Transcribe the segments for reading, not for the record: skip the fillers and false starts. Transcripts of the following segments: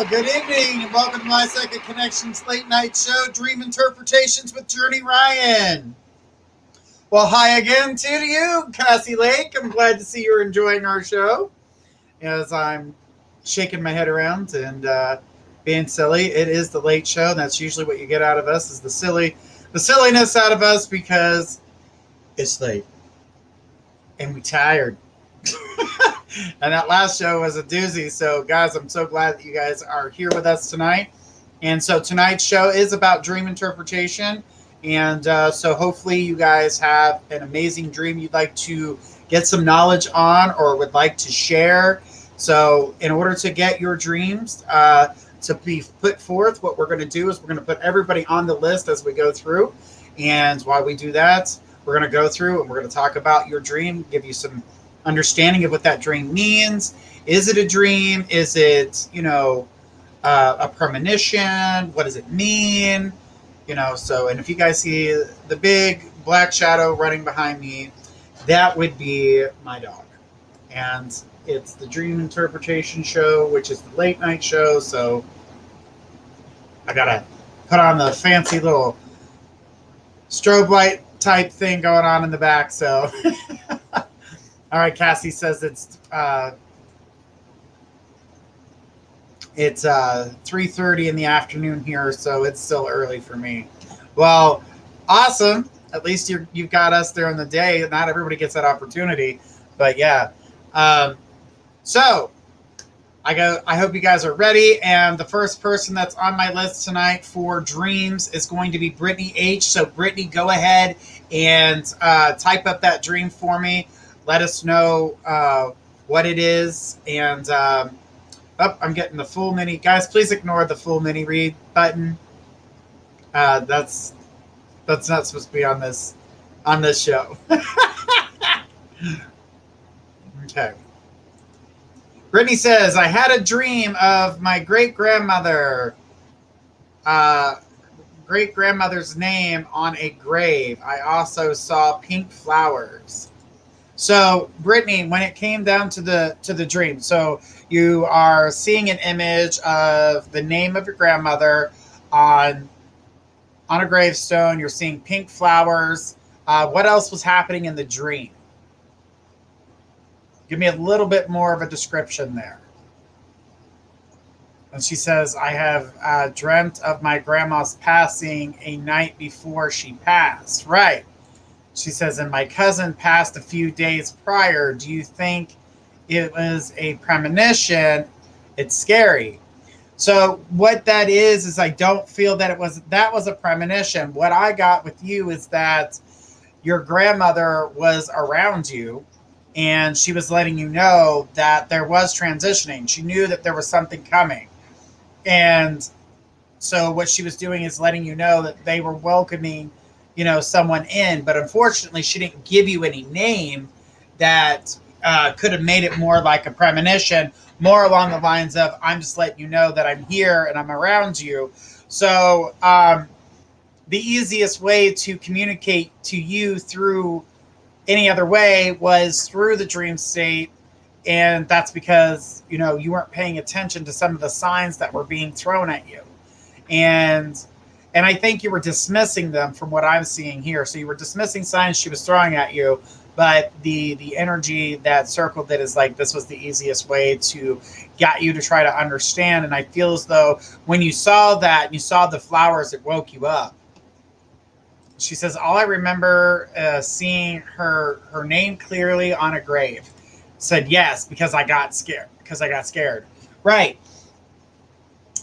Good evening, and welcome to my Psychic Connections late night show, Dream Interpretations with Journey Ryan. Well, hi again to you, Cassie Lake. I'm glad to see you're enjoying our show. As I'm shaking my head around and being silly, it is the late show, and that's usually what you get out of us, is the silliness out of us, because it's late and we're tired. And that last show was a doozy. So, guys, I'm so glad that you guys are here with us tonight. And so tonight's show is about dream interpretation. And so hopefully you guys have an amazing dream you'd like to get some knowledge on or would like to share. So in order to get your dreams to be put forth, what we're going to do is we're going to put everybody on the list as we go through. And while we do that, we're going to go through and we're going to talk about your dream, give you some understanding of what that dream means. Is it a dream? Is it, a premonition? What does it mean? So, and if you guys see the big black shadow running behind me, that would be my dog. And it's the Dream Interpretation Show, which is the late night show. So I got to put on the fancy little strobe light type thing going on in the back. So all right, Cassie says it's 3:30 in the afternoon here, so it's still early for me. Well, awesome. At least you've got us there in the day. Not everybody gets that opportunity, but yeah. So I hope you guys are ready. And the first person that's on my list tonight for dreams is going to be Brittany H. So Brittany, go ahead and type up that dream for me. Let us know what it is. And I'm getting the full mini. Guys, please ignore the full mini read button. That's not supposed to be on this show. Okay. Brittany says, I had a dream of my great-grandmother's name on a grave. I also saw pink flowers. So, Brittany, when it came down to the dream, so you are seeing an image of the name of your grandmother on a gravestone. You're seeing pink flowers. What else was happening in the dream? Give me a little bit more of a description there. And she says, I have dreamt of my grandma's passing a night before she passed. Right. She says, and my cousin passed a few days prior. Do you think it was a premonition? It's scary. So what that is I don't feel that that was a premonition. What I got with you is that your grandmother was around you and she was letting you know that there was transitioning. She knew that there was something coming. And so what she was doing is letting you know that they were welcoming someone in, but unfortunately she didn't give you any name that could have made it more like a premonition, more along the lines of, I'm just letting you know that I'm here and I'm around you. So the easiest way to communicate to you through any other way was through the dream state. And that's because, you weren't paying attention to some of the signs that were being thrown at you. And I think you were dismissing them from what I'm seeing here. So you were dismissing signs she was throwing at you, but the energy that circled it is like, this was the easiest way to get you to try to understand. And I feel as though when you saw that and you saw the flowers, it woke you up. She says, all I remember seeing her name clearly on a grave. Said yes, because I got scared. Right.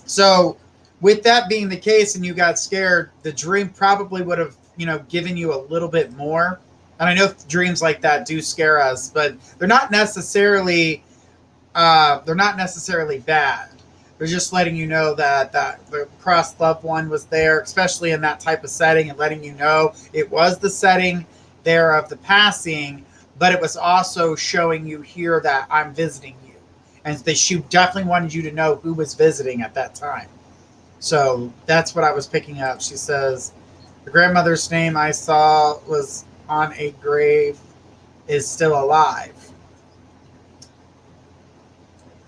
So with that being the case and you got scared, the dream probably would have, given you a little bit more. And I know dreams like that do scare us, but they're not necessarily bad. They're just letting you know that the crossed loved one was there, especially in that type of setting, and letting you know it was the setting there of the passing, but it was also showing you here that I'm visiting you. And she definitely wanted you to know who was visiting at that time. So that's what I was picking up. She says, the grandmother's name I saw was on a grave is still alive.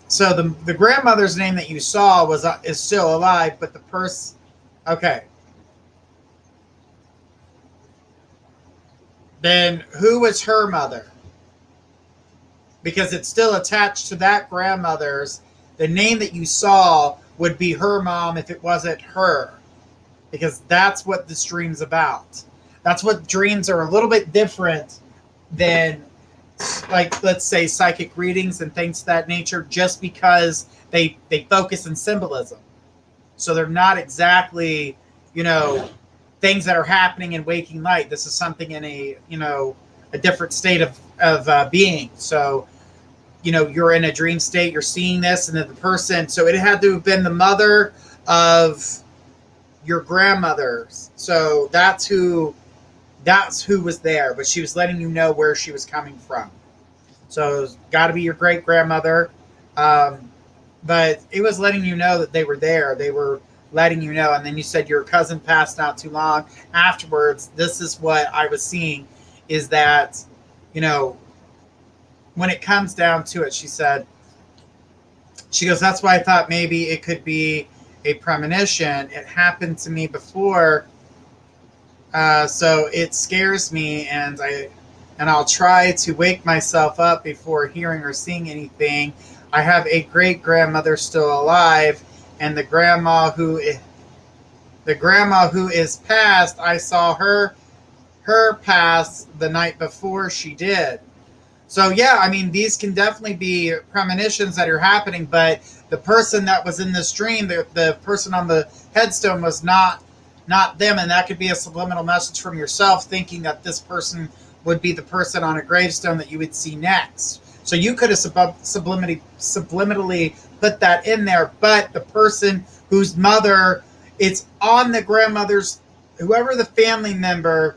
So the grandmother's name that you saw is still alive, but the person, okay. Then who was her mother? Because it's still attached to that grandmother's. The name that you saw would be her mom if it wasn't her. Because that's what this dream's about. That's what dreams are a little bit different than, like, let's say, psychic readings and things of that nature, just because they focus on symbolism. So they're not exactly, things that are happening in waking light. This is something in a different state of being. So, you're in a dream state, you're seeing this, and then the person, so it had to have been the mother of your grandmother's. So that's who was there, but she was letting you know where she was coming from. So it's got to be your great grandmother. But it was letting you know that they were there. They were letting you know. And then you said your cousin passed not too long afterwards. This is what I was seeing, is that, when it comes down to it, she goes, that's why I thought maybe it could be a premonition. It happened to me before. So it scares me, and I'll try to wake myself up before hearing or seeing anything. I have a great grandmother still alive, and the grandma who is passed, I saw her pass the night before she did. So yeah, I mean, these can definitely be premonitions that are happening, but the person that was in this dream, the person on the headstone was not them, and that could be a subliminal message from yourself, thinking that this person would be the person on a gravestone that you would see next. So you could have subliminally put that in there, but the person whose mother, it's on the grandmother's, whoever the family member,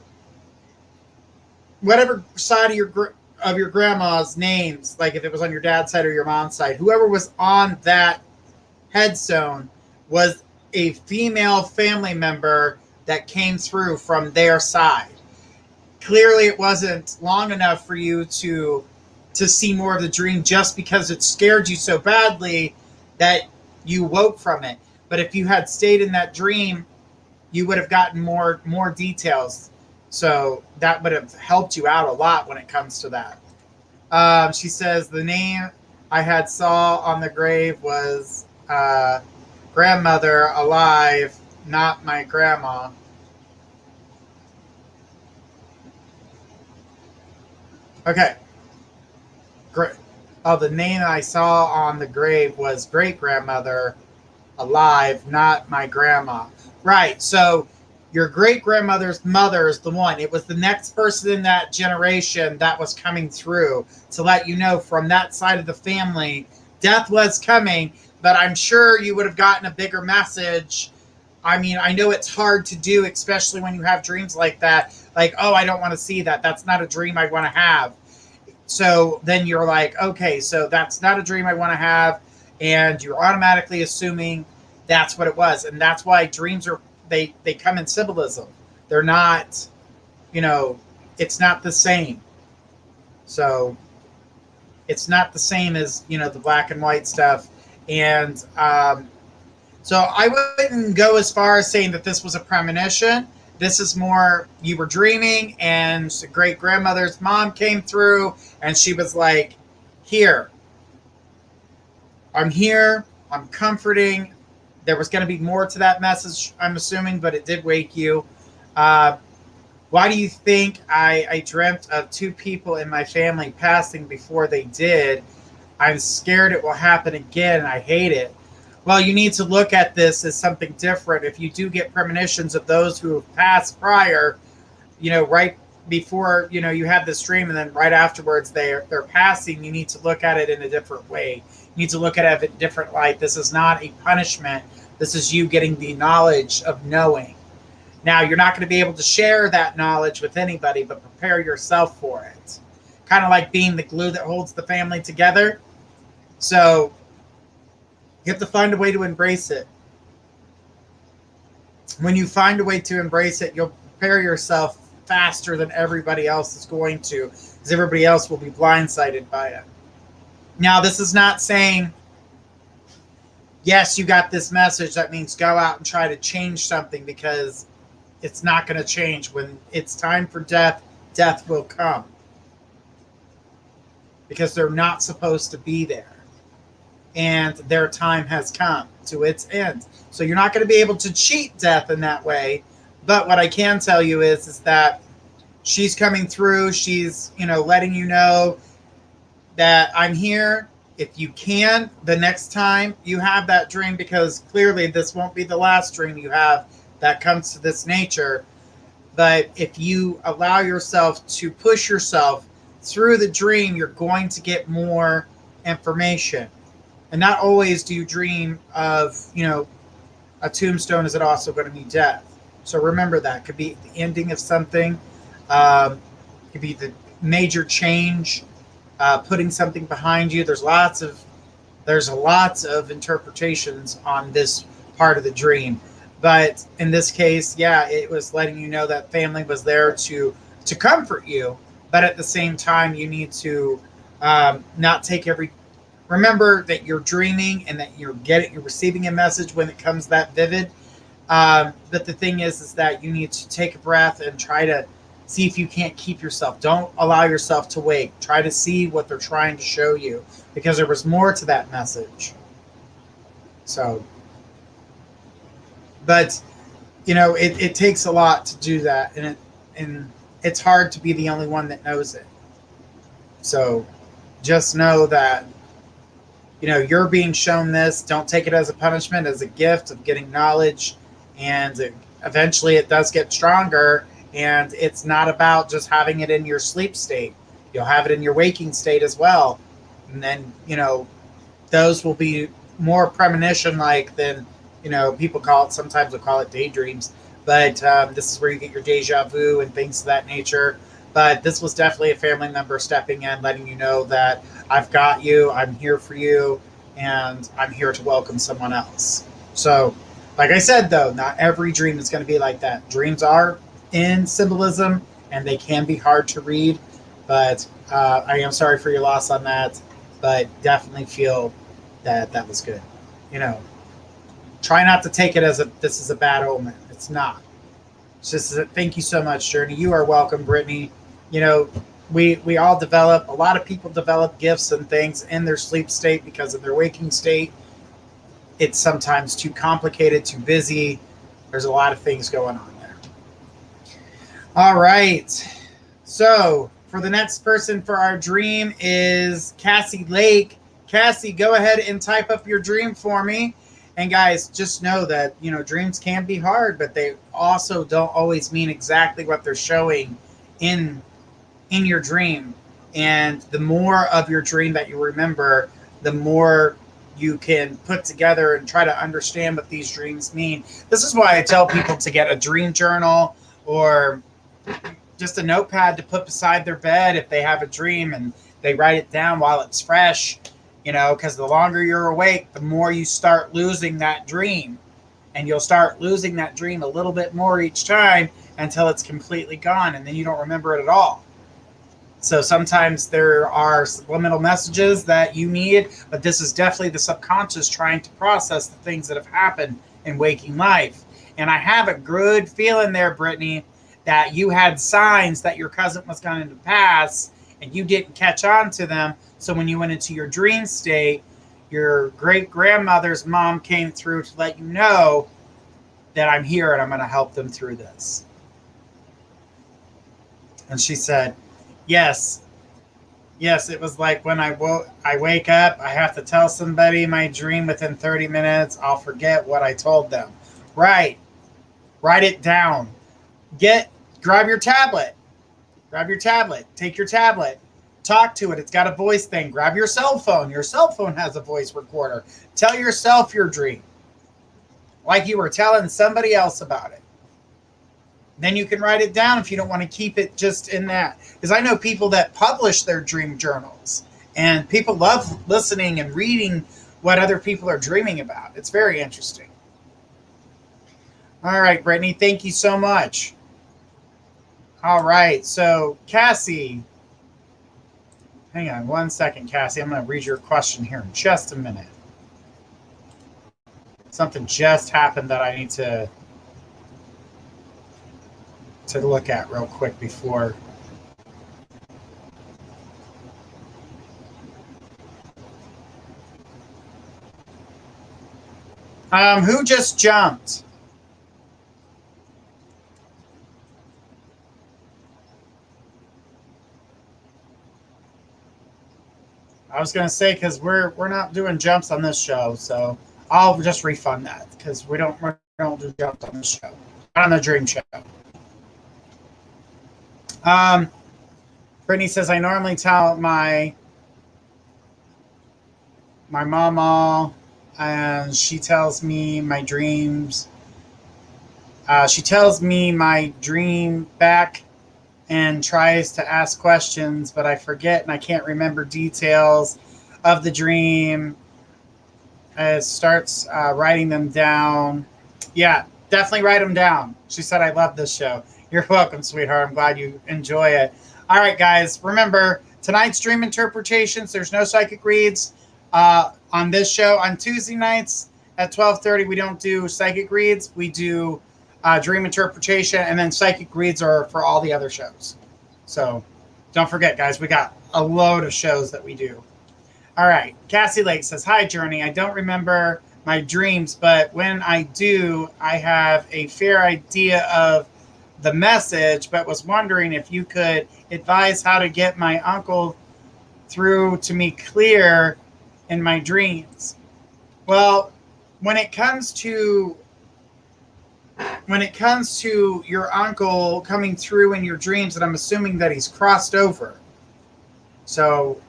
whatever side of your grandma's names, like if it was on your dad's side or your mom's side, whoever was on that headstone was a female family member that came through from their side. Clearly it wasn't long enough for you to see more of the dream, just because it scared you so badly that you woke from it. But if you had stayed in that dream, you would have gotten more details. So that would have helped you out a lot when it comes to that. She says the name I had saw on the grave was grandmother alive, not my grandma. Okay. Great. Oh, the name I saw on the grave was great grandmother alive, not my grandma. Right. So your great grandmother's mother is the one. It was the next person in that generation that was coming through to let you know from that side of the family, death was coming. But I'm sure you would have gotten a bigger message. I mean, I know it's hard to do, especially when you have dreams like that. Like, oh, I don't want to see that. That's not a dream I want to have. So then you're like, okay, so that's not a dream I want to have. And you're automatically assuming that's what it was. And that's why dreams are, they come in symbolism. They're not, it's not the same. So it's not the same as, the black and white stuff. And so I wouldn't go as far as saying that this was a premonition. This is more, you were dreaming and great grandmother's mom came through and she was like, here, I'm here, I'm comforting. There was going to be more to that message, I'm assuming, but it did wake you. Why do you think I dreamt of two people in my family passing before they did? I'm scared it will happen again. I hate it. Well, you need to look at this as something different. If you do get premonitions of those who have passed prior, right before, you have this dream, and then right afterwards they're passing, you need to look at it in a different way. You need to look at it in a different light. This is not a punishment. This is you getting the knowledge of knowing. Now, you're not going to be able to share that knowledge with anybody, but prepare yourself for it. Kind of like being the glue that holds the family together. So you have to find a way to embrace it. When you find a way to embrace it, you'll prepare yourself faster than everybody else is going to, because everybody else will be blindsided by it. Now, this is not saying, yes, you got this message, that means go out and try to change something, because it's not going to change. When it's time for death, death will come. Because they're not supposed to be there. And their time has come to its end. So you're not going to be able to cheat death in that way. But what I can tell you is that she's coming through. She's, letting you know that I'm here. If you can, the next time you have that dream, because clearly this won't be the last dream you have that comes to this nature. But if you allow yourself to push yourself through the dream, you're going to get more information. And not always do you dream of, a tombstone. Is it also going to be death? So remember that. Could be the ending of something. Could be the major change, putting something behind you. There's lots of interpretations on this part of the dream. But in this case, yeah, it was letting you know that family was there to comfort you. But at the same time, you need to not take every. Remember that you're dreaming and that you're receiving a message when it comes that vivid. But the thing is that you need to take a breath and try to see if you can't keep yourself. Don't allow yourself to wake. Try to see what they're trying to show you, because there was more to that message. So. But, it takes a lot to do that, and it's hard to be the only one that knows it. So just know that, you're being shown this. Don't take it as a punishment, as a gift of getting knowledge, and eventually it does get stronger, and it's not about just having it in your sleep state. You'll have it in your waking state as well. And then, those will be more premonition-like than, people sometimes will call it daydreams, but this is where you get your deja vu and things of that nature. But this was definitely a family member stepping in, letting you know that I've got you, I'm here for you, and I'm here to welcome someone else. So, like I said, though, not every dream is going to be like that. Dreams are in symbolism, and they can be hard to read, but I am sorry for your loss on that, but definitely feel that was good. Try not to take it as this is a bad omen. It's not. It's just thank you so much, Journey. You are welcome, Brittany. We all develop, a lot of people develop gifts and things in their sleep state, because in their waking state, it's sometimes too complicated, too busy. There's a lot of things going on there. All right. So for the next person for our dream is Cassie Lake. Cassie, go ahead and type up your dream for me. And guys, just know that, dreams can be hard, but they also don't always mean exactly what they're showing in your dream. And the more of your dream that you remember, the more you can put together and try to understand what these dreams mean. This is why I tell people to get a dream journal or just a notepad to put beside their bed if they have a dream, and they write it down while it's fresh. Because the longer you're awake, the more you start losing that dream. And you'll start losing that dream a little bit more each time until it's completely gone, and then you don't remember it at all. So sometimes there are subliminal messages that you need, but this is definitely the subconscious trying to process the things that have happened in waking life. And I have a good feeling there, Brittany, that you had signs that your cousin was going to pass, and you didn't catch on to them. So when you went into your dream state, your great-grandmother's mom came through to let you know that I'm here and I'm going to help them through this. And she said, yes, yes, it was like when I wake up, I have to tell somebody my dream within 30 minutes. I'll forget what I told them. Right. Write it down. Grab your tablet. Grab your tablet. Take your tablet. Talk to it. It's got a voice thing. Grab your cell phone. Your cell phone has a voice recorder. Tell yourself your dream like you were telling somebody else about it. Then you can write it down if you don't want to keep it just in that. Because I know people that publish their dream journals, and people love listening and reading what other people are dreaming about. It's very interesting. All right, Brittany, thank you so much. All right, so Cassie, hang on one second, Cassie. I'm going to read your question here in just a minute. Something just happened that I need to look at real quick before. Who just jumped? I was gonna say, because we're not doing jumps on this show, so I'll just refund that because we don't do jumps on this show, not on the dream show. Brittany says, I normally tell my mama, and she tells me my dreams. She tells me my dream back and tries to ask questions, but I forget and I can't remember details of the dream. Starts writing them down. Yeah, definitely write them down. She said, I love this show. You're welcome, sweetheart. I'm glad you enjoy it. All right, guys, remember, tonight's dream interpretations, there's no psychic reads on this show. On Tuesday nights at 12:30, we don't do psychic reads. We do dream interpretation, and then psychic reads are for all the other shows. So don't forget, guys, we got a load of shows that we do. All right, Cassie Lake says, hi, Journey. I don't remember my dreams, but when I do, I have a fair idea of the message, but was wondering if you could advise how to get my uncle through to me clear in my dreams. Well, when it comes to your uncle coming through in your dreams, and I'm assuming that he's crossed over. So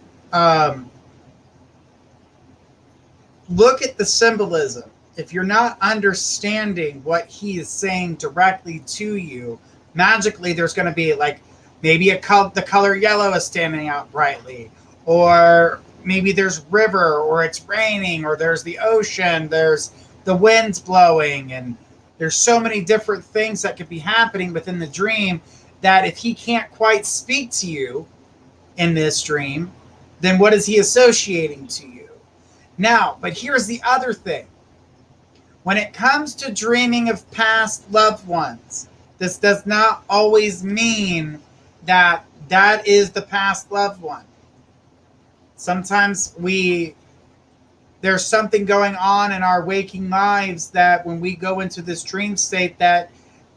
look at the symbolism. If you're not understanding what he is saying directly to you, magically there's going to be like maybe the color yellow is standing out brightly, or maybe there's river, or it's raining, or there's the ocean, there's the winds blowing, and there's so many different things that could be happening within the dream that if he can't quite speak to you in this dream, then what is he associating to you? Now, but here's the other thing. When it comes to dreaming of past loved ones, this does not always mean that that is the past loved one. Sometimes there's something going on in our waking lives that when we go into this dream state, that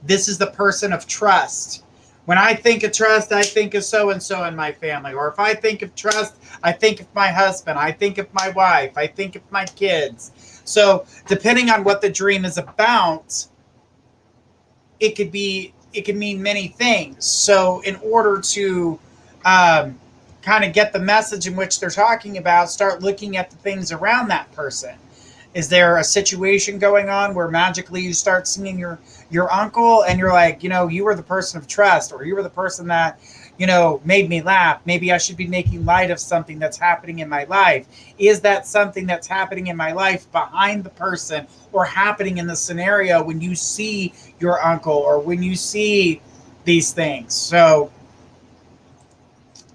this is the person of trust. When I think of trust, I think of so-and-so in my family. Or if I think of trust, I think of my husband. I think of my wife. I think of my kids. So depending on what the dream is about, it could mean many things. So in order to kind of get the message in which they're talking about, start looking at the things around that person. Is there a situation going on where magically you start seeing your uncle and you're like, you were the person of trust, or you were the person that, made me laugh. Maybe I should be making light of something that's happening in my life. Is that something that's happening in my life behind the person, or happening in the scenario when you see your uncle, or when you see these things? So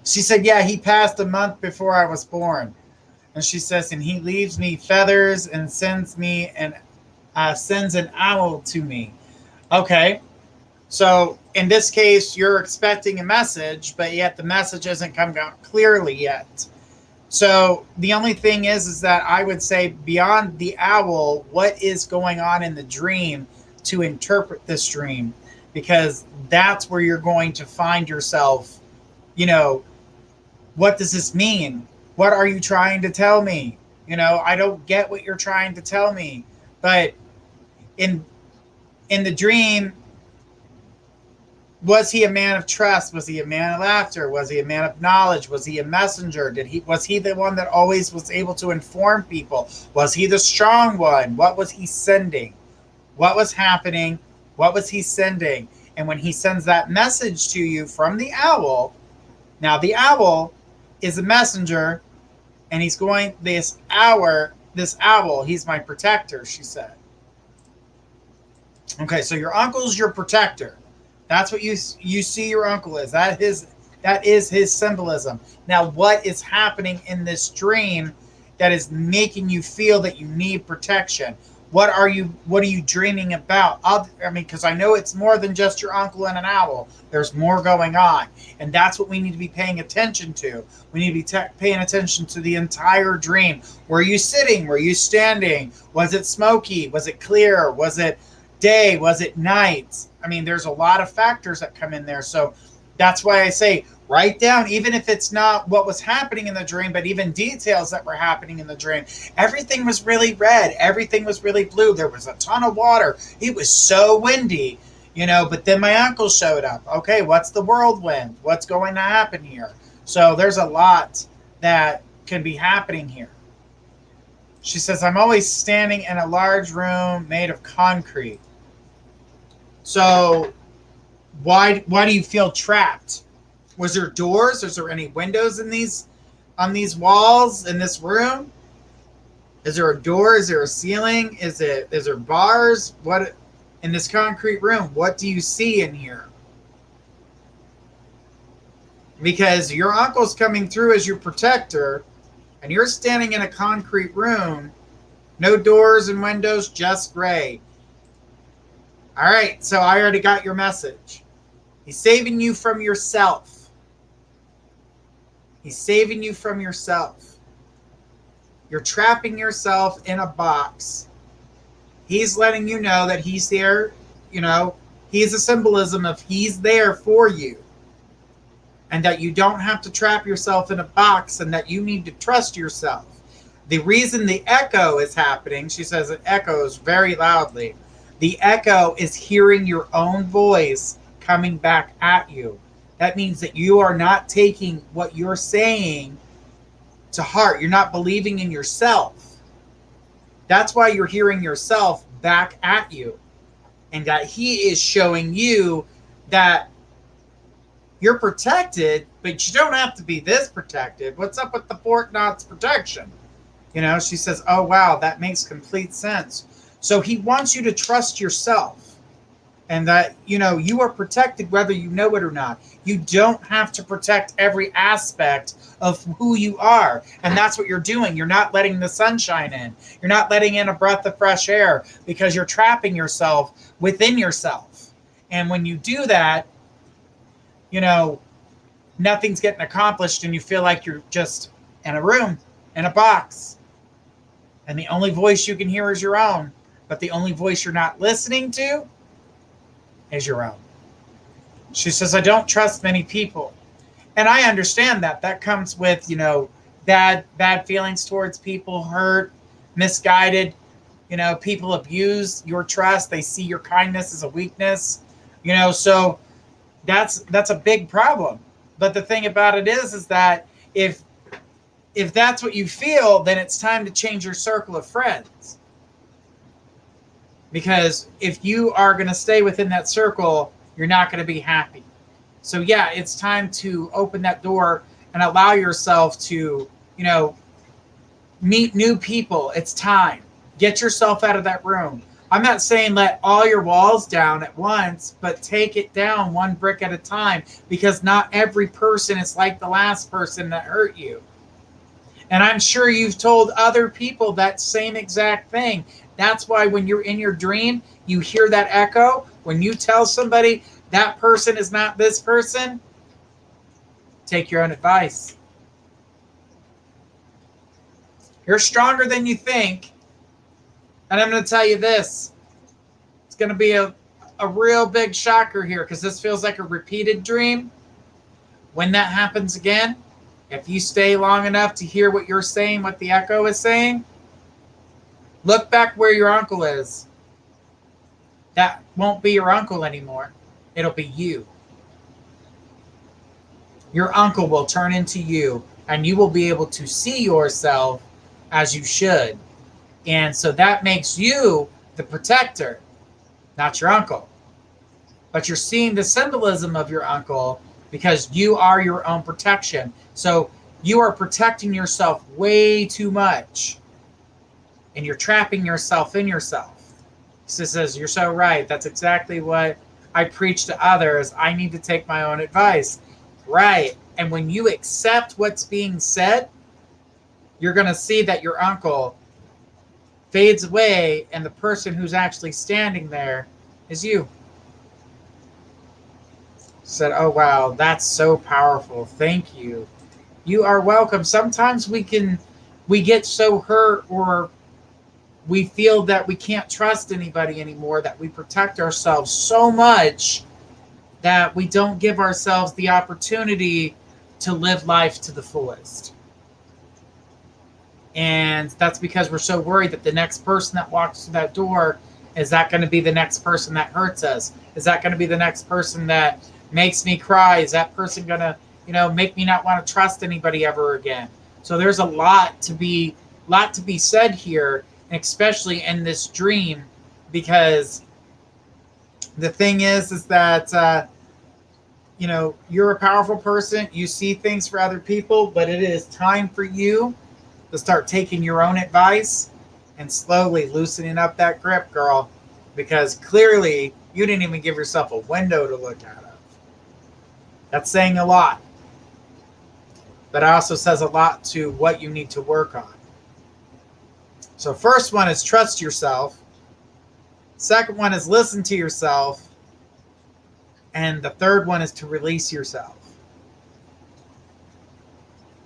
she said, yeah, he passed a month before I was born. And she says, and he leaves me feathers and sends an owl to me. Okay. So in this case, you're expecting a message, but yet the message hasn't come out clearly yet. So the only thing is that I would say beyond the owl, what is going on in the dream to interpret this dream? because that's where you're going to find yourself, what does this mean? What are you trying to tell me? I don't get what you're trying to tell me. But in the dream, was he a man of trust? Was he a man of laughter? Was he a man of knowledge? Was he a messenger? Was he the one that always was able to inform people? Was he the strong one? What was he sending? What was happening? What was he sending? And when he sends that message to you from the owl, now the owl is a messenger, and he's going, this owl, he's my protector, she said. Okay, so your uncle's your protector. That's what you see your uncle is. That is his symbolism. Now, what is happening in this dream that is making you feel that you need protection? What are you dreaming about? Because I know it's more than just your uncle and an owl. There's more going on. And that's what we need to be paying attention to. We need to be paying attention to the entire dream. Were you sitting? Were you standing? Was it smoky? Was it clear? Was it day? Was it night? There's a lot of factors that come in there. So that's why I say write down, even if it's not what was happening in the dream, but even details that were happening in the dream. Everything was really red. Everything was really blue. There was a ton of water. It was so windy, but then my uncle showed up. Okay, what's the whirlwind? What's going to happen here? So there's a lot that can be happening here. She says, I'm always standing in a large room made of concrete. So why do you feel trapped? Was there doors? Is there any windows on these walls in this room? Is there a door? Is there a ceiling? Is there bars? What in this concrete room? What do you see in here? Because your uncle's coming through as your protector, and you're standing in a concrete room, no doors and windows, just gray. All right, so I already got your message. He's saving you from yourself. He's saving you from yourself. You're trapping yourself in a box. He's letting you know that he's there. He's a symbolism of he's there for you. And that you don't have to trap yourself in a box, and that you need to trust yourself. The reason the echo is happening, she says it echoes very loudly. The echo is hearing your own voice coming back at you. That means that you are not taking what you're saying to heart. You're not believing in yourself. That's why you're hearing yourself back at you. And that he is showing you that you're protected, but you don't have to be this protected. What's up with the Fort Knox protection? She says, oh, wow, that makes complete sense. So he wants you to trust yourself, and that, you are protected whether you know it or not. You don't have to protect every aspect of who you are. And that's what you're doing. You're not letting the sunshine in. You're not letting in a breath of fresh air because you're trapping yourself within yourself. And when you do that, nothing's getting accomplished, and you feel like you're just in a room, in a box. And the only voice you can hear is your own. But the only voice you're not listening to is your own. She says, I don't trust many people. And I understand that. That comes with, bad feelings towards people, hurt, misguided. People abuse your trust. They see your kindness as a weakness. So that's a big problem. But the thing about it is that if that's what you feel, then it's time to change your circle of friends. Because if you are going to stay within that circle, you're not going to be happy. So yeah, it's time to open that door and allow yourself to, meet new people. It's time. Get yourself out of that room. I'm not saying let all your walls down at once, but take it down one brick at a time, because not every person is like the last person that hurt you. And I'm sure you've told other people that same exact thing. That's why when you're in your dream, you hear that echo. When you tell somebody that person is not this person, take your own advice. You're stronger than you think. And I'm going to tell you this. It's going to be a real big shocker here, because this feels like a repeated dream. When that happens again, if you stay long enough to hear what you're saying, what the echo is saying, look back where your uncle is. That won't be your uncle anymore. It'll be you. Your uncle will turn into you, and you will be able to see yourself as you should. And so that makes you the protector, not your uncle. But you're seeing the symbolism of your uncle because you are your own protection. So you are protecting yourself way too much. And you're trapping yourself in yourself. He says, you're so right. That's exactly what I preach to others. I need to take my own advice. Right. And when you accept what's being said, you're going to see that your uncle fades away, and the person who's actually standing there is you. Said, oh, wow, that's so powerful. Thank you. You are welcome. Sometimes we get so hurt, or we feel that we can't trust anybody anymore, that we protect ourselves so much that we don't give ourselves the opportunity to live life to the fullest. And that's because we're so worried that the next person that walks through that door, is that going to be the next person that hurts us? Is that going to be the next person that makes me cry? Is that person going to, make me not want to trust anybody ever again? So there's a lot to be said here, especially in this dream, because the thing is that, you're a powerful person. You see things for other people, but it is time for you to start taking your own advice and slowly loosening up that grip, girl, because clearly you didn't even give yourself a window to look out of. That's saying a lot. But it also says a lot to what you need to work on. So first one is trust yourself. Second one is listen to yourself. And the third one is to release yourself.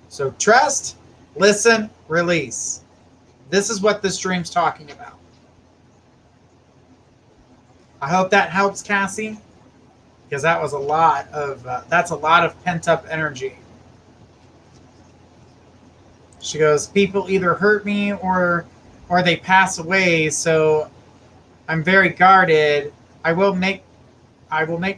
So trust, listen, release. This is what this dream's talking about. I hope that helps, Cassie, because that was that's a lot of pent up energy. She goes, people either hurt me or they pass away, so I'm very guarded. I will make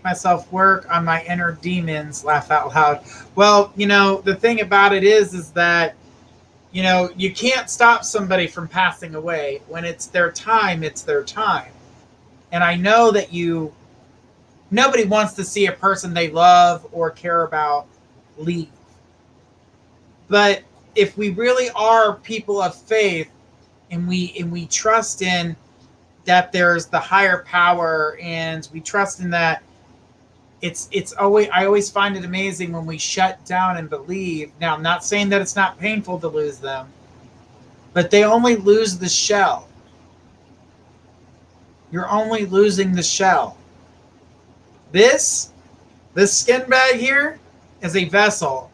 myself work on my inner demons. Laugh out loud. Well, the thing about it is that, you can't stop somebody from passing away. When it's their time, it's their time. And I know that nobody wants to see a person they love or care about leave. But if we really are people of faith, and we trust in that there's the higher power, and we trust in that I always find it amazing when we shut down and believe. Now, I'm not saying that it's not painful to lose them, but they only lose the shell. You're only losing the shell. This skin bag here is a vessel.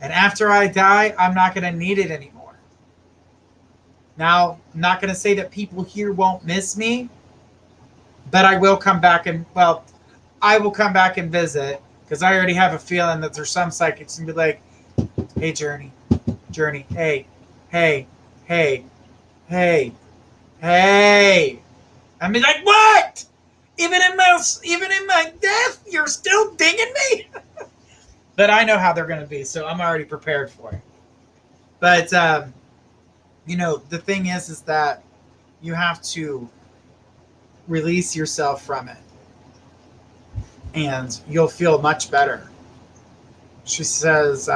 And after I die, I'm not going to need it anymore. Now, I'm not going to say that people here won't miss me, but I will come back and visit, because I already have a feeling that there's some psychics and be like, hey, Journey, hey. I'd be like, what? Even in my death, you're still dinging me? But I know how they're going to be, so I'm already prepared for it. But, the thing is that you have to release yourself from it, and you'll feel much better. She says,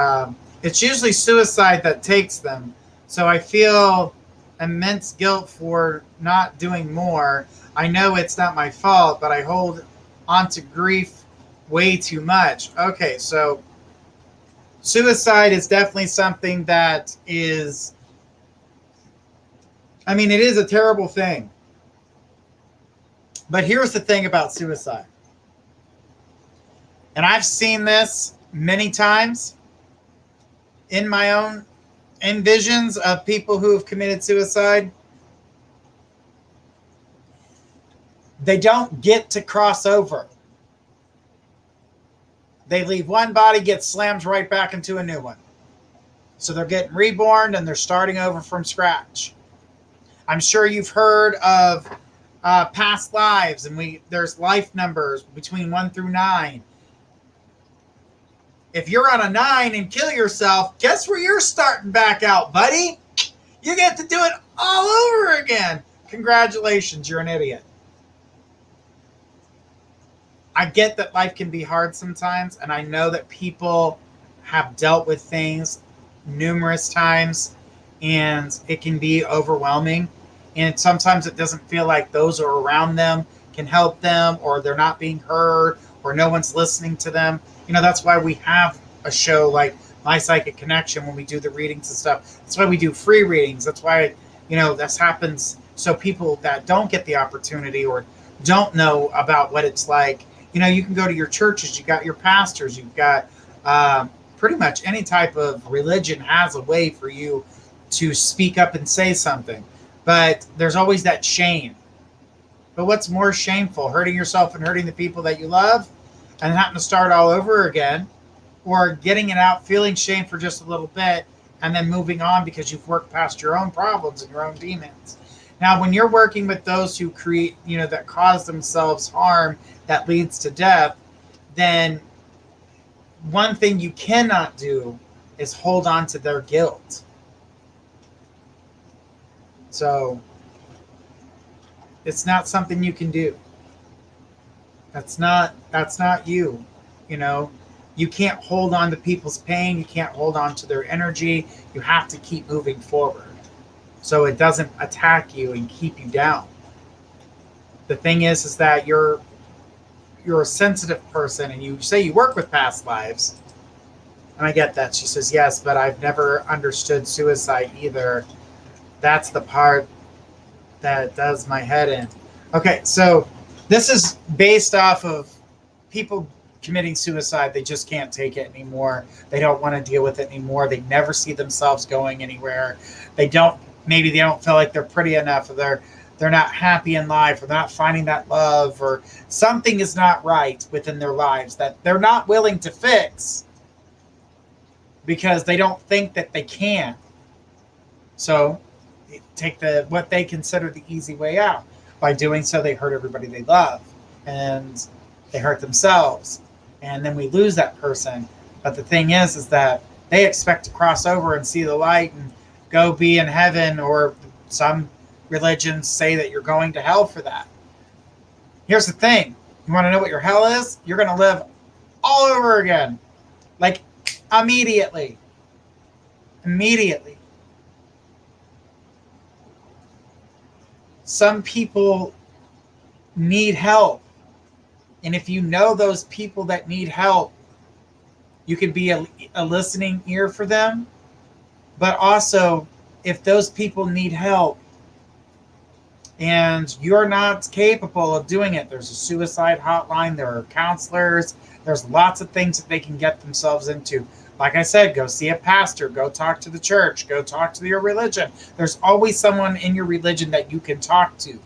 it's usually suicide that takes them, so I feel immense guilt for not doing more. I know it's not my fault, but I hold on to grief way too much. Okay, so suicide is definitely something that is, it is a terrible thing. But here's the thing about suicide. And I've seen this many times in my own visions of people who have committed suicide. they don't get to cross over. They leave one body, get slammed right back into a new one. So they're getting reborn and they're starting over from scratch. I'm sure you've heard of past lives, and there's life numbers between 1 through 9. If you're on a 9 and kill yourself, guess where you're starting back out, buddy? You get to do it all over again. Congratulations, you're an idiot. I get that life can be hard sometimes, and I know that people have dealt with things numerous times, and it can be overwhelming. And sometimes it doesn't feel like those are around them can help them, or they're not being heard, or no one's listening to them. That's why we have a show like My Psychic Connection when we do the readings and stuff. That's why we do free readings. That's why, this happens so people that don't get the opportunity or don't know about what it's like, you can go to your churches, you got your pastors, you've got pretty much any type of religion has a way for you to speak up and say something. But there's always that shame. But what's more shameful, hurting yourself and hurting the people that you love and having to start all over again, or getting it out, feeling shame for just a little bit, and then moving on because you've worked past your own problems and your own demons? Now, when you're working with those who create, that cause themselves harm that leads to death, then one thing you cannot do is hold on to their guilt. So it's not something you can do. That's not you. You can't hold on to people's pain. You can't hold on to their energy. You have to keep moving forward so it doesn't attack you and keep you down. The thing is that you're a sensitive person, and you say you work with past lives. And I get that. She says, yes, but I've never understood suicide either. That's the part that does my head in. Okay, so this is based off of people committing suicide. They just can't take it anymore. They don't want to deal with it anymore. They never see themselves going anywhere. Maybe they don't feel like they're pretty enough, or they're not happy in life, or they're not finding that love, or something is not right within their lives that they're not willing to fix because they don't think that they can. So take what they consider the easy way out. By doing so, they hurt everybody they love, and they hurt themselves, and then we lose that person. But the thing is that they expect to cross over and see the light and go be in heaven, or some religions say that you're going to hell for that. Here's the thing. You want to know what your hell is? You're going to live all over again. Like immediately. Immediately. Some people need help. And if you know those people that need help, you can be a listening ear for them. But also, if those people need help and you're not capable of doing it, there's a suicide hotline, there are counselors, there's lots of things that they can get themselves into. Like I said, go see a pastor, go talk to the church, go talk to your religion. There's always someone in your religion that you can talk to.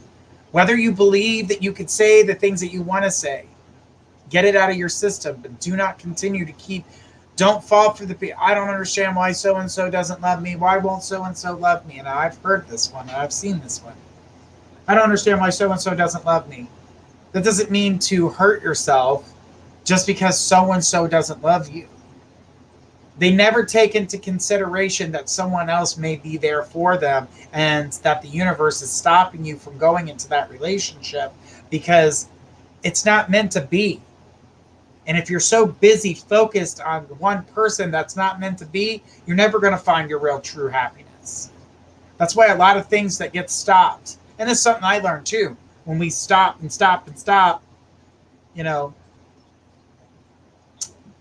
Whether you believe that you could say the things that you want to say, get it out of your system, but do not continue to don't fall for I don't understand why so-and-so doesn't love me. Why won't so-and-so love me? And I've heard this one, and I've seen this one. I don't understand why so-and-so doesn't love me. That doesn't mean to hurt yourself just because so-and-so doesn't love you. They never take into consideration that someone else may be there for them, and that the universe is stopping you from going into that relationship because it's not meant to be. And if you're so busy focused on one person that's not meant to be, you're never going to find your real true happiness. That's why a lot of things that get stopped, and it's something I learned too, when we stop,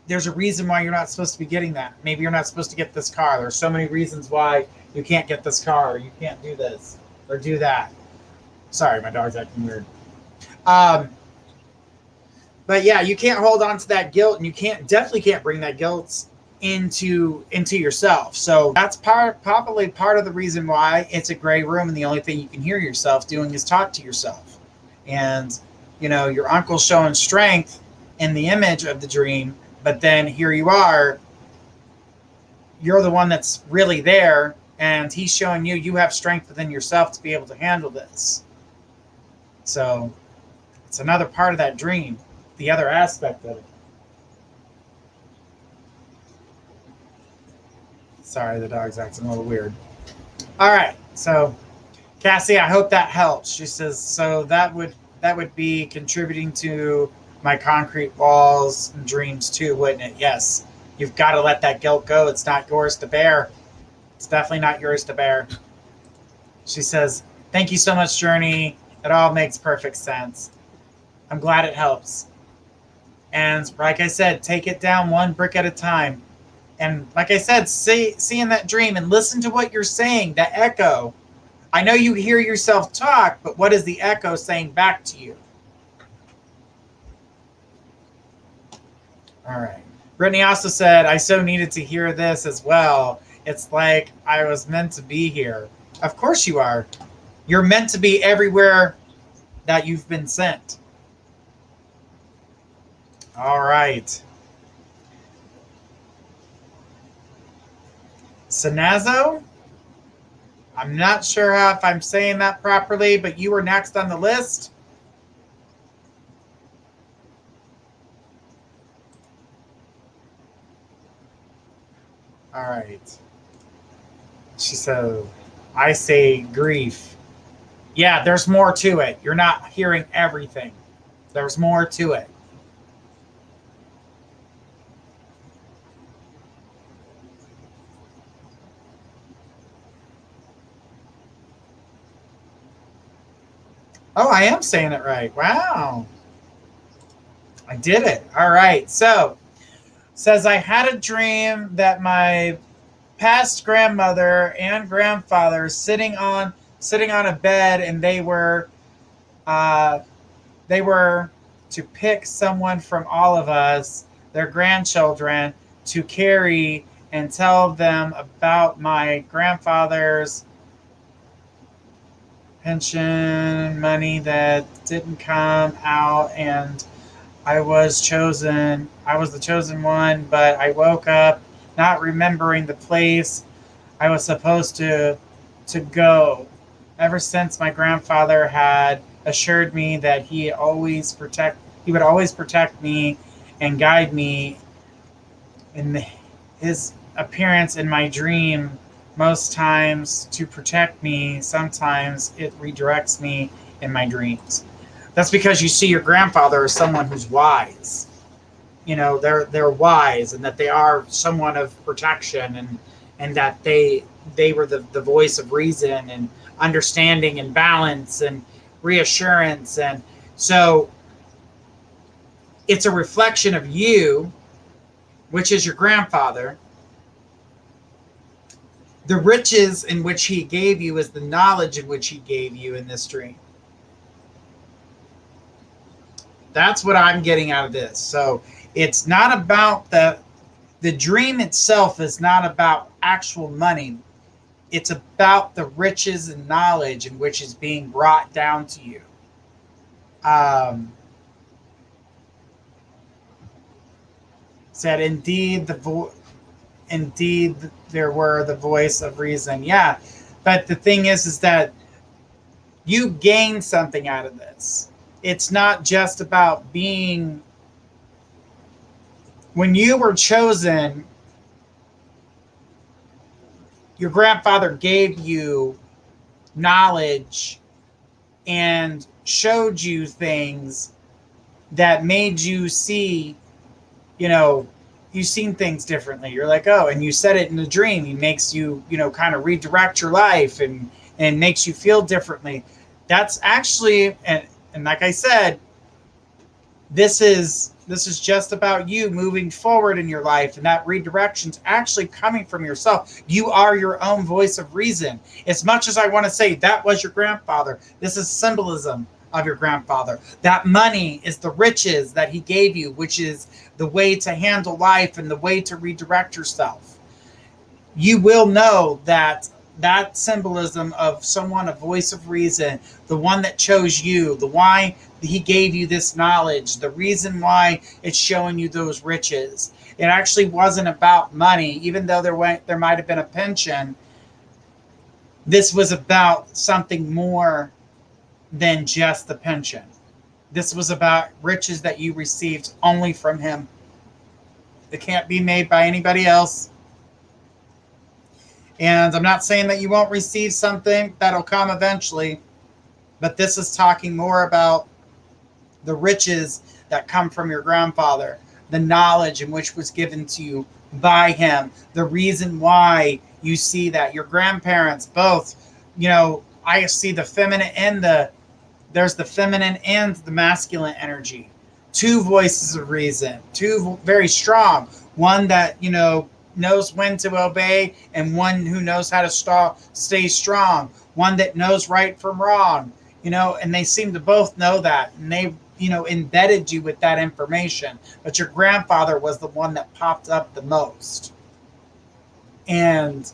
there's a reason why you're not supposed to be getting that. Maybe you're not supposed to get this car. There's so many reasons why you can't get this car, or you can't do this or do that. Sorry, my dog's acting weird. But yeah, you can't hold on to that guilt, and you definitely can't bring that guilt into yourself. So that's probably part of the reason why it's a gray room, and the only thing you can hear yourself doing is talk to yourself. And your uncle's showing strength in the image of the dream, but then here you are, you're the one that's really there, and he's showing you have strength within yourself to be able to handle this. So it's another part of that dream, the other aspect of it. Sorry, the dog's acting a little weird. All right, so Cassie, I hope that helps. She says, so that would be contributing to my concrete walls and dreams too, wouldn't it? Yes. You've got to let that guilt go. It's not yours to bear. It's definitely not yours to bear. She says, thank you so much, Journey. It all makes perfect sense. I'm glad it helps. And like I said, take it down one brick at a time. And like I said, see in that dream and listen to what you're saying, that echo. I know you hear yourself talk, but what is the echo saying back to you? All right. Brittany also said, I so needed to hear this as well. It's like I was meant to be here. Of course you are. You're meant to be everywhere that you've been sent. All right. Sanazo? I'm not sure if I'm saying that properly, but you were next on the list. All right. She said, I say grief. Yeah, there's more to it. You're not hearing everything. There's more to it. Oh, I am saying it right. Wow. I did it. All right. So, says I had a dream that my past grandmother and grandfather sitting on a bed, and they were to pick someone from all of us, their grandchildren, to carry and tell them about my grandfather's pension money that didn't come out, and I was the chosen one, but I woke up not remembering the place I was supposed to go. Ever since my grandfather had assured me that he would always protect me and guide me, in his appearance in my dream, most times to protect me, sometimes it redirects me in my dreams. That's because you see your grandfather as someone who's wise. They're wise, and that they are someone of protection, and that they were the voice of reason and understanding and balance and reassurance. And so it's a reflection of you, which is your grandfather. The riches in which he gave you is the knowledge in which he gave you in this dream. That's what I'm getting out of this. So it's not about the dream itself is not about actual money. It's about the riches and knowledge in which is being brought down to you. Said, indeed, there were the voice of reason. Yeah, but the thing is that you gain something out of this. It's not just about being. When you were chosen, your grandfather gave you knowledge and showed you things that made you see, you've seen things differently. You're like, oh, and you said it in a dream. He makes you, kind of redirect your life and makes you feel differently. That's actually, and like I said, this is just about you moving forward in your life, and that redirection's actually coming from yourself. You are your own voice of reason. As much as I want to say that was your grandfather, this is symbolism of your grandfather. That money is the riches that he gave you, which is the way to handle life and the way to redirect yourself. You will know that that symbolism of someone, a voice of reason, the one that chose you, the why he gave you this knowledge, the reason why it's showing you those riches. It actually wasn't about money, even though there might have been a pension. This was about something more than just the pension. This was about riches that you received only from him. It can't be made by anybody else. And I'm not saying that you won't receive something that'll come eventually, but this is talking more about the riches that come from your grandfather, the knowledge in which was given to you by him, the reason why you see that. Your grandparents both, I see the feminine and there's the feminine and the masculine energy. Two voices of reason, two very strong. One that, knows when to obey, and one who knows how to stay strong. One that knows right from wrong, and they seem to both know that. And they, embedded you with that information. But your grandfather was the one that popped up the most. And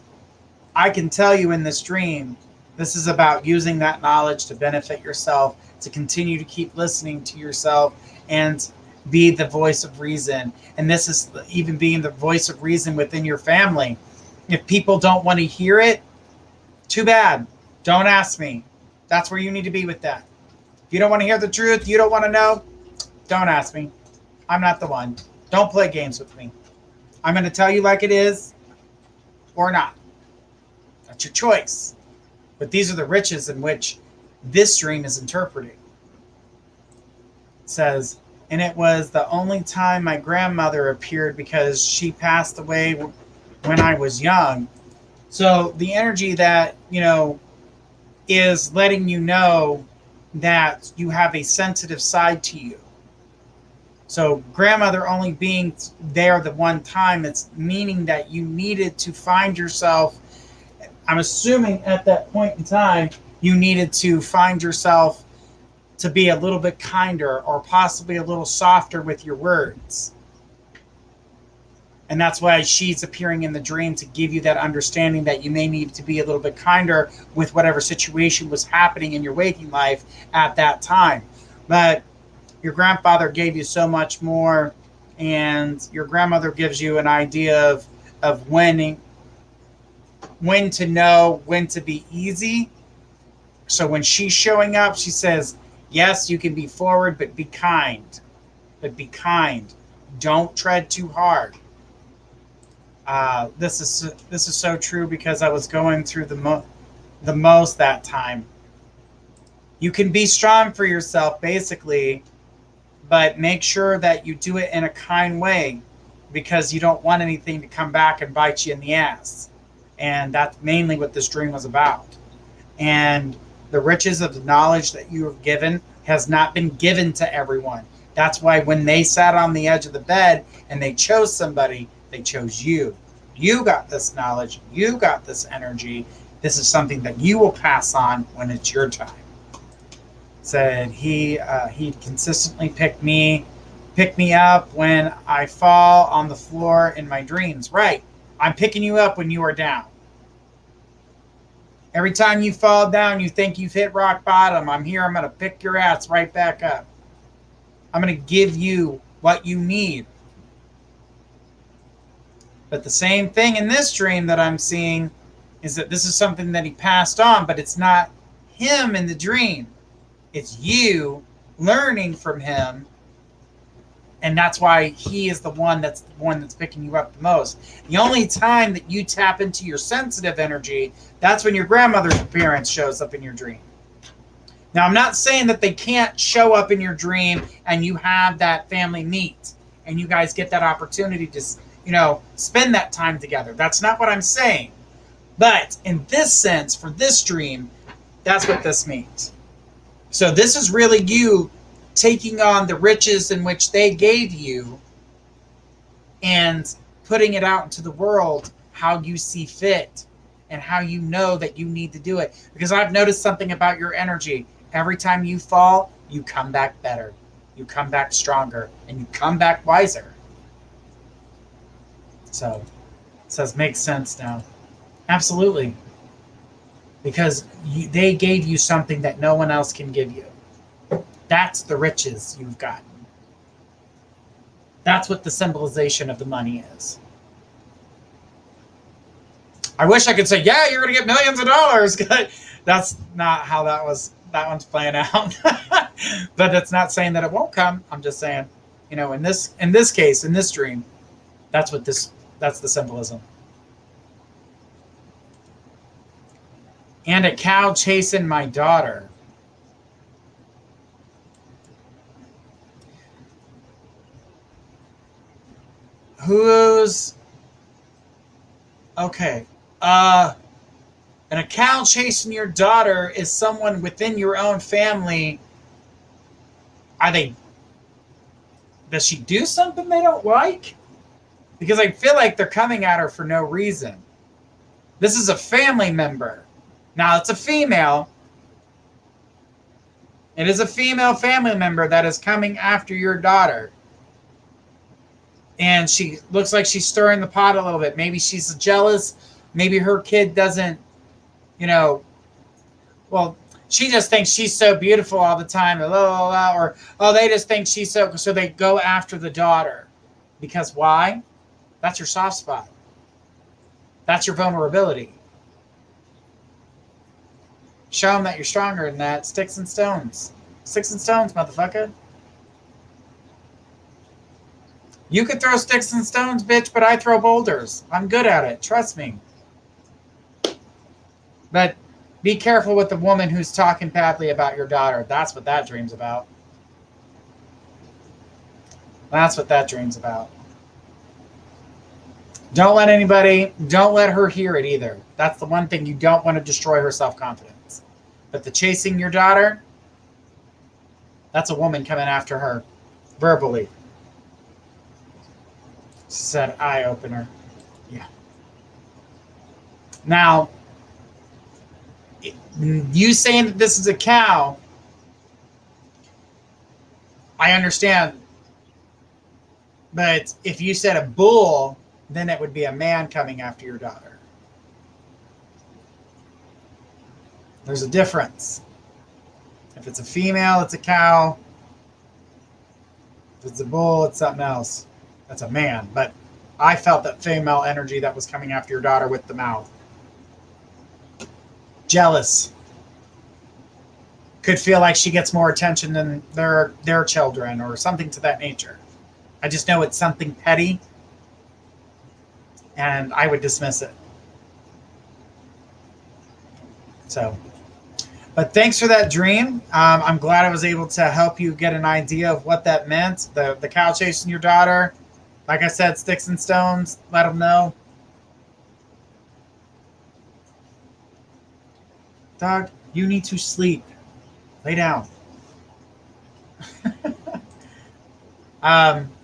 I can tell you in this dream, this is about using that knowledge to benefit yourself, to continue to keep listening to yourself, and be the voice of reason. And this is even being the voice of reason within your family. If people don't want to hear it, too bad. Don't ask me. That's where you need to be with that. If you don't want to hear the truth, you don't want to know, don't ask me. I'm not the one. Don't play games with me. I'm going to tell you like it is or not. That's your choice. But these are the riches in which this dream is interpreting. It says, and it was the only time my grandmother appeared because she passed away when I was young. So the energy that, is letting you know that you have a sensitive side to you. So grandmother only being there the one time, it's meaning that you needed to find yourself. I'm assuming at that point in time, you needed to find yourself to be a little bit kinder or possibly a little softer with your words. And that's why she's appearing in the dream, to give you that understanding that you may need to be a little bit kinder with whatever situation was happening in your waking life at that time. But your grandfather gave you so much more, and your grandmother gives you an idea of when to know when to be easy. So when she's showing up, she says, yes, you can be forward, but be kind. But be kind. Don't tread too hard. This is so true, because I was going through the most that time. You can be strong for yourself, basically, but make sure that you do it in a kind way, because you don't want anything to come back and bite you in the ass. And that's mainly what this dream was about. And the riches of the knowledge that you have given has not been given to everyone. That's why when they sat on the edge of the bed and they chose somebody, they chose you. You got this knowledge. You got this energy. This is something that you will pass on when it's your time. Said he consistently picked me up when I fall on the floor in my dreams. Right. I'm picking you up when you are down. Every time you fall down, you think you've hit rock bottom. I'm here. I'm going to pick your ass right back up. I'm going to give you what you need. But the same thing in this dream that I'm seeing is that this is something that he passed on, but it's not him in the dream. It's you learning from him. And that's why he is the one that's picking you up the most. The only time that you tap into your sensitive energy, that's when your grandmother's appearance shows up in your dream. Now, I'm not saying that they can't show up in your dream and you have that family meet and you guys get that opportunity to, spend that time together. That's not what I'm saying. But in this sense, for this dream, that's what this means. So this is really you taking on the riches in which they gave you and putting it out into the world how you see fit and how you know that you need to do it. Because I've noticed something about your energy. Every time you fall, you come back better. You come back stronger and you come back wiser. So it says, makes sense now. Absolutely. because they gave you something that no one else can give you. That's the riches you've gotten. That's what the symbolization of the money is. I wish I could say, yeah, you're going to get millions of dollars. That's not how that one's playing out. But that's not saying that it won't come. I'm just saying, in this case, in this dream, that's the symbolism. And a cow chasing my daughter. Who's okay? And a cow chasing your daughter is someone within your own family. Does she do something they don't like? Because I feel like they're coming at her for no reason. This is a family member. Now, it's a female. It is a female family member that is coming after your daughter. And she looks like she's stirring the pot a little bit. Maybe she's jealous. Maybe her kid doesn't, well, she just thinks she's so beautiful all the time. Or, they just think she's so they go after the daughter. Because why? That's your soft spot. That's your vulnerability. Show them that you're stronger than that. Sticks and stones. Sticks and stones, motherfucker. You could throw sticks and stones, bitch, but I throw boulders. I'm good at it. Trust me. But be careful with the woman who's talking badly about your daughter. That's what that dream's about. That's what that dream's about. Don't let her hear it either. That's the one thing you don't want to destroy her self-confidence. But the chasing your daughter, that's a woman coming after her verbally. She said, eye opener. Yeah. Now, you saying that this is a cow, I understand. But if you said a bull, then it would be a man coming after your daughter. There's a difference. If it's a female, it's a cow. If it's a bull, it's something else. That's a man. But I felt that female energy that was coming after your daughter with the mouth. Jealous. Could feel like she gets more attention than their children or something to that nature. I just know it's something petty, and I would dismiss it. So, but thanks for that dream. I'm glad I was able to help you get an idea of what that meant. The cow chasing your daughter. Like I said, sticks and stones. Let them know. Dog, you need to sleep. Lay down.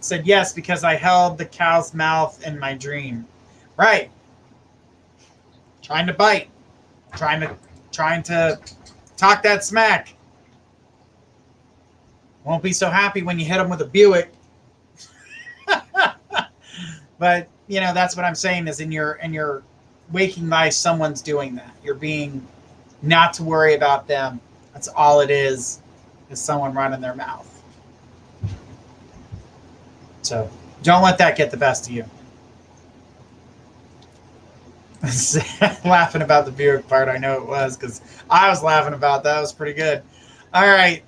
Said yes, because I held the cow's mouth in my dream. Right. Trying to bite. Trying to talk that smack. Won't be so happy when you hit them with a Buick. But, that's what I'm saying is in your waking life, someone's doing that. You're being not to worry about them. That's all it is someone running their mouth. So don't let that get the best of you. Laughing about the Buick part, I know it was, because I was laughing about that. It was pretty good. All right.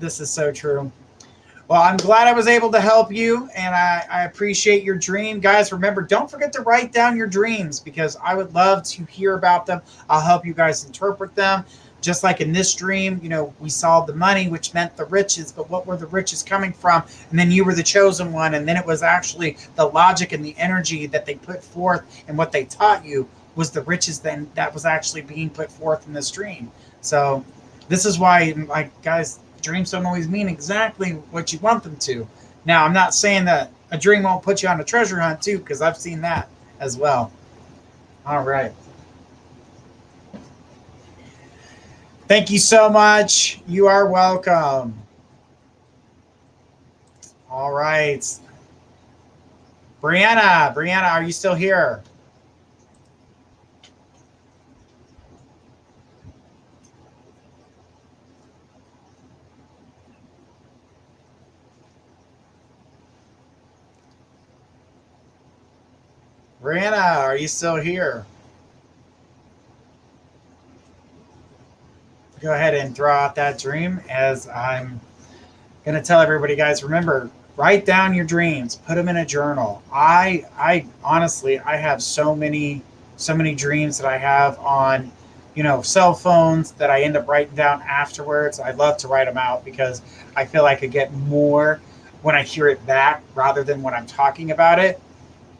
This is so true. Well, I'm glad I was able to help you, and I appreciate your dream. Guys, remember, don't forget to write down your dreams, because I would love to hear about them. I'll help you guys interpret them. Just like in this dream, we saw the money, which meant the riches, but what were the riches coming from? And then you were the chosen one, and then it was actually the logic and the energy that they put forth and what they taught you was the riches then that was actually being put forth in this dream. So this is why, guys, dreams don't always mean exactly what you want them to. Now, I'm not saying that a dream won't put you on a treasure hunt too, because I've seen that as well. All right. Thank you so much. You are welcome. All right. Brianna, are you still here? Brianna, are you still here? Go ahead and throw out that dream as I'm going to tell everybody, guys, remember, write down your dreams, put them in a journal. I honestly, I have so many dreams that I have on, cell phones that I end up writing down afterwards. I love to write them out because I feel like I get more when I hear it back rather than when I'm talking about it.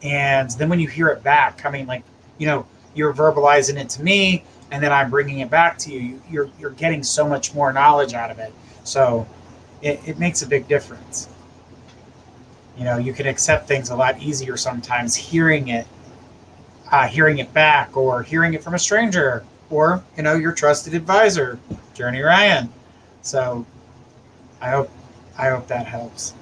And then when you hear it back coming, like, you're verbalizing it to me and then I'm bringing it back to you, you're getting so much more knowledge out of it. So it makes a big difference. You can accept things a lot easier sometimes hearing it back, or hearing it from a stranger, or your trusted advisor, Journey Ryan. So I hope that helps.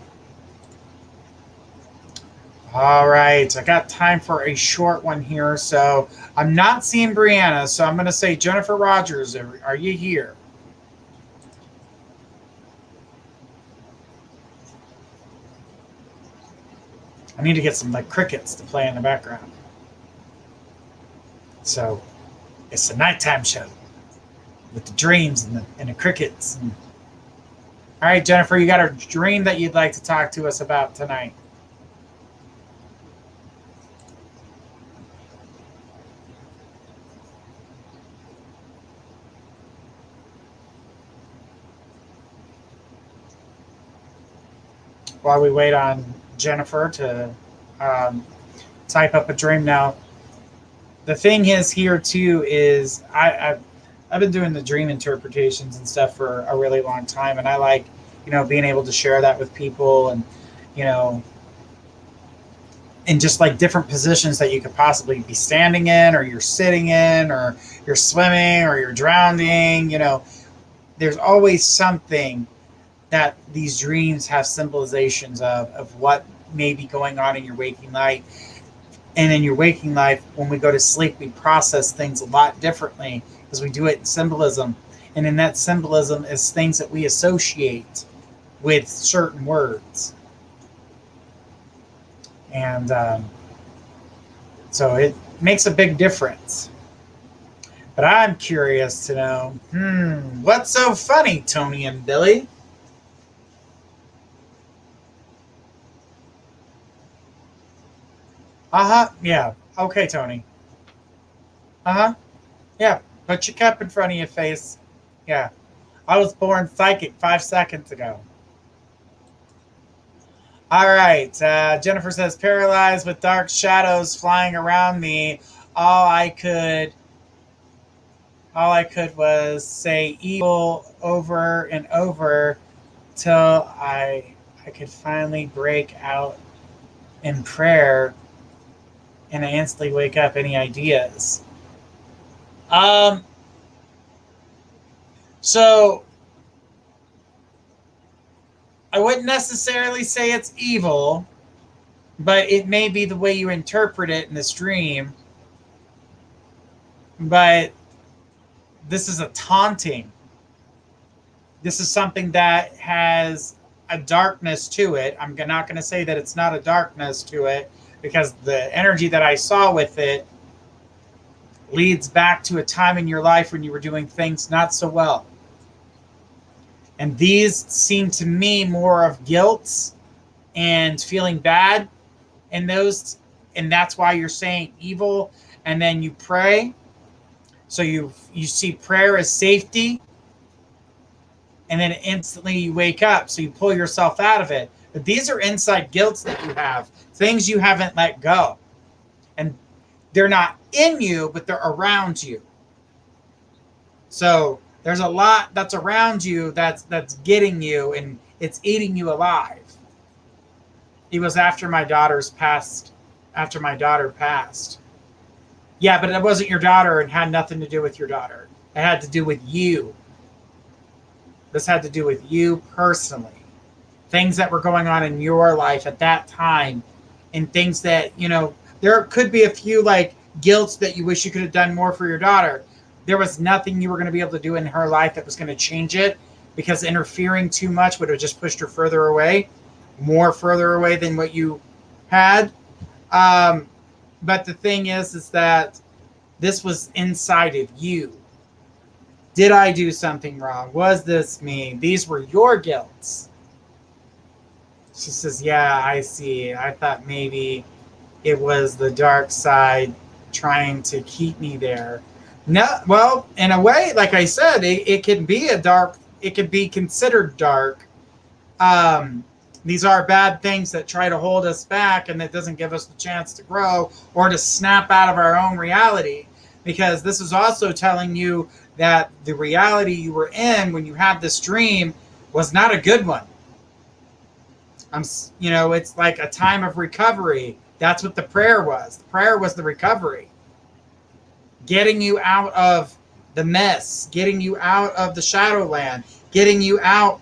All right, I got time for a short one here. So I'm not seeing Brianna, so I'm going to say Jennifer Rogers. Are you here? I need to get some crickets to play in the background. So it's a nighttime show with the dreams and the crickets. All right, Jennifer, you got a dream that you'd like to talk to us about tonight? While we wait on Jennifer to type up a dream now, the thing is here too is I've been doing the dream interpretations and stuff for a really long time, and I like being able to share that with people, and in just different positions that you could possibly be standing in, or you're sitting in, or you're swimming, or you're drowning. There's always something that these dreams have symbolizations of what may be going on in your waking life. And in your waking life, when we go to sleep, we process things a lot differently because we do it in symbolism. And in that symbolism is things that we associate with certain words. And so it makes a big difference. But I'm curious to know, what's so funny, Tony and Billy? Yeah. Okay, Tony. Yeah. Put your cup in front of your face. Yeah. I was born psychic 5 seconds ago. All right. Jennifer says, paralyzed with dark shadows flying around me. All I could was say evil over and over till I could finally break out in prayer, and I instantly wake up. Any ideas? So I wouldn't necessarily say it's evil, but it may be the way you interpret it in this dream. But this is a taunting. This is something that has a darkness to it. I'm not going to say that it's not a darkness to it, because the energy that I saw with it leads back to a time in your life when you were doing things not so well. And these seem to me more of guilt and feeling bad, and that's why you're saying evil, and then you pray. So you see prayer as safety, and then instantly you wake up. So you pull yourself out of it. But these are inside guilts that you have, things you haven't let go. And they're not in you, but they're around you. So there's a lot that's around you that's getting you, and it's eating you alive. It was after my daughter passed. Yeah, but it wasn't your daughter and had nothing to do with your daughter. It had to do with you. This had to do with you personally. Things that were going on in your life at that time, and things that, there could be a few guilts that you wish you could have done more for your daughter. There was nothing you were going to be able to do in her life that was going to change it, because interfering too much would have just pushed her further away than what you had. But the thing is that this was inside of you. Did I do something wrong? Was this me? These were your guilts. She says, yeah, I see. I thought maybe it was the dark side trying to keep me there. No, well, in a way, like I said, it can be it can be considered dark. These are bad things that try to hold us back, and that doesn't give us the chance to grow or to snap out of our own reality. Because this is also telling you that the reality you were in when you had this dream was not a good one. It's like a time of recovery. That's what the prayer was. The prayer was the recovery. Getting you out of the mess, getting you out of the shadowland, getting you out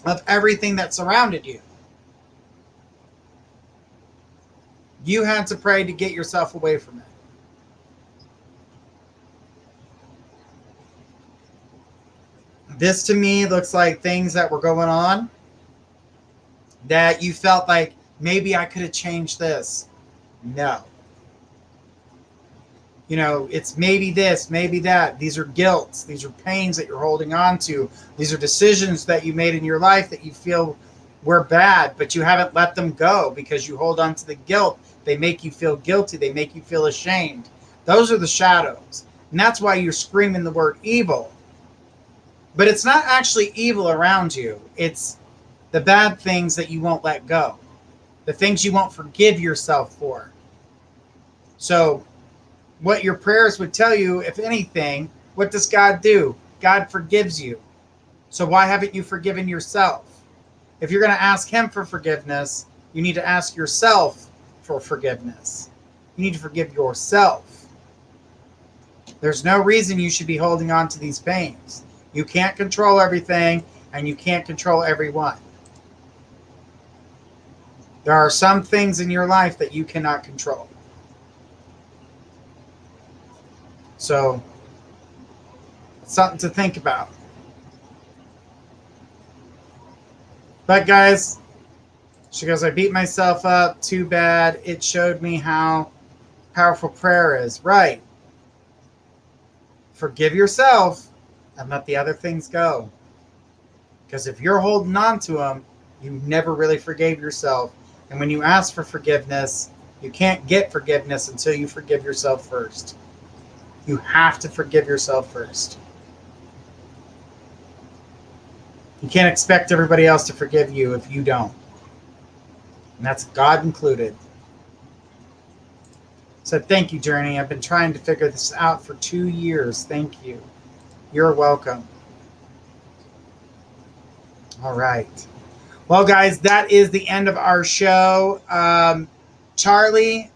of everything that surrounded you. You had to pray to get yourself away from it. This to me looks like things that were going on that you felt like maybe I could have changed this. No. It's maybe this, maybe that. These are guilts. These are pains that you're holding on to. These are decisions that you made in your life that you feel were bad, but you haven't let them go because you hold on to the guilt. They make you feel guilty. They make you feel ashamed. Those are the shadows. And that's why you're screaming the word evil. But it's not actually evil around you. It's the bad things that you won't let go. The things you won't forgive yourself for. So what your prayers would tell you, if anything, what does God do? God forgives you. So why haven't you forgiven yourself? If you're going to ask him for forgiveness, you need to ask yourself for forgiveness. You need to forgive yourself. There's no reason you should be holding on to these pains. You can't control everything, and you can't control everyone. There are some things in your life that you cannot control. So, it's something to think about. But guys, she goes, I beat myself up. Too bad. It showed me how powerful prayer is. Right. Forgive yourself and let the other things go. Because if you're holding on to them, you never really forgave yourself. And when you ask for forgiveness, you can't get forgiveness until you forgive yourself first. You have to forgive yourself first. You can't expect everybody else to forgive you if you don't. And that's God included. So thank you, Journey. I've been trying to figure this out for 2 years. Thank you. You're welcome. All right. Well, guys, that is the end of our show. Charlie,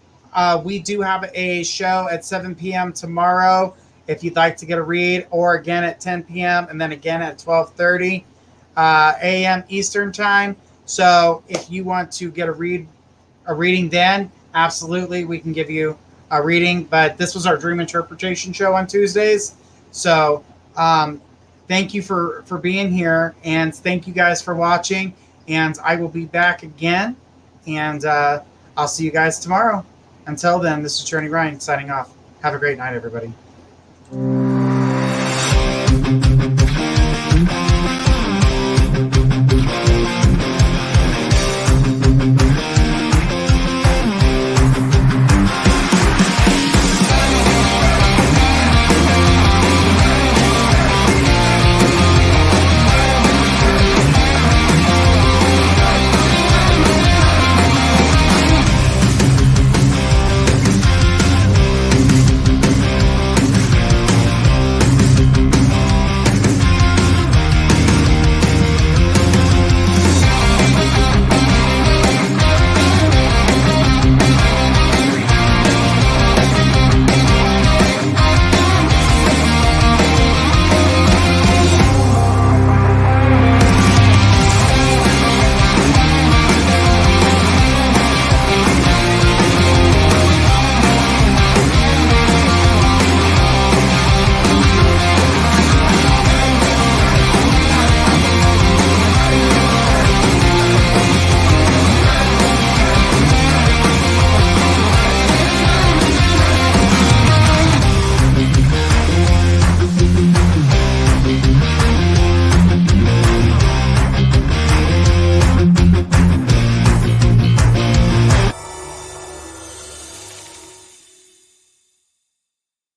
we do have a show at 7 p.m. tomorrow if you'd like to get a read, or again at 10 p.m. and then again at 12:30 a.m. Eastern time. So if you want to get a reading then, absolutely, we can give you a reading. But this was our dream interpretation show on Tuesdays. So thank you for being here, and thank you guys for watching. And I will be back again, and I'll see you guys tomorrow. Until then, this is Journey Ryan signing off. Have a great night, everybody.